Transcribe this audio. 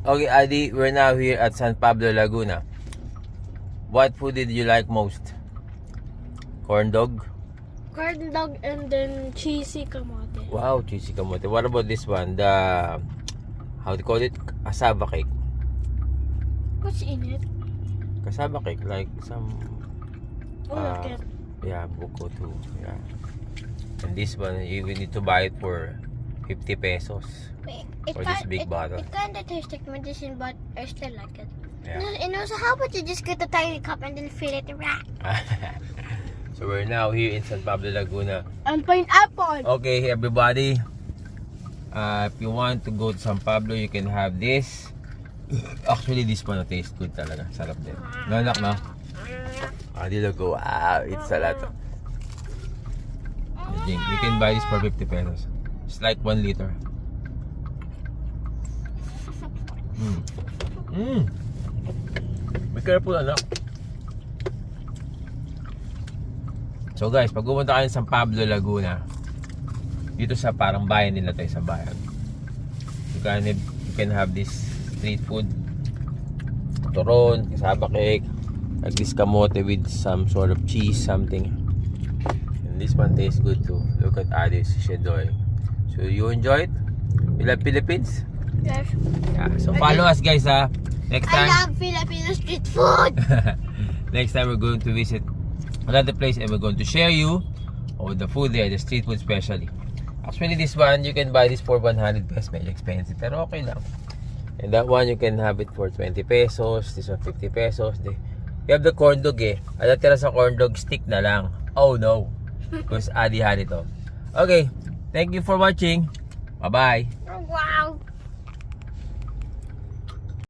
Okay, Adi, we're now here at San Pablo, Laguna. What food did you like most? Corn dog? Corn dog and then cheesy kamote. Wow, cheesy kamote. What about this one? The, how do you call it? Cassava cake. What's in it? Cassava cake, like some, Buko. yeah, buko too. Yeah. And this one, you will need to buy it for 50 pesos. For this big bottle. It kind of tastes like medicine, but I still like it. Yeah. And also, how about you just get a tiny cup and then fill it right? So we're now here in San Pablo, Laguna. And pineapple. Okay, everybody. If you want to go to San Pablo, you can have this. Actually, this one tastes good talaga. Sarap din. No, anak, no? Adi logo. Wow, it's a lot. You can buy this for 50 pesos. It's like 1 liter. Be careful, anak. So guys, pag pumunta kayo sa San Pablo, Laguna, dito sa parang bayan nila tayo sa bayan, you can have this street food, turon, cassava cake, like this kamote with some sort of cheese, something. And this one tastes good too. Look at Alice, she's doing. So you enjoy it? You love Philippines? Yes. Yeah. So follow us guys, ha. Next time. I love Filipino street food. Next time we're going to visit another place and we're going to share you all the food there, the street food especially. Actually this one, you can buy this for 100 pesos, medyo expensive, pero okay lang. And that one, you can have it for 20 pesos, this one 50 pesos. You have the corn dog eh. At natira sa corn dog, stick na lang. Oh no. Because Adi had it all. Okay, thank you for watching. Bye-bye. Wow.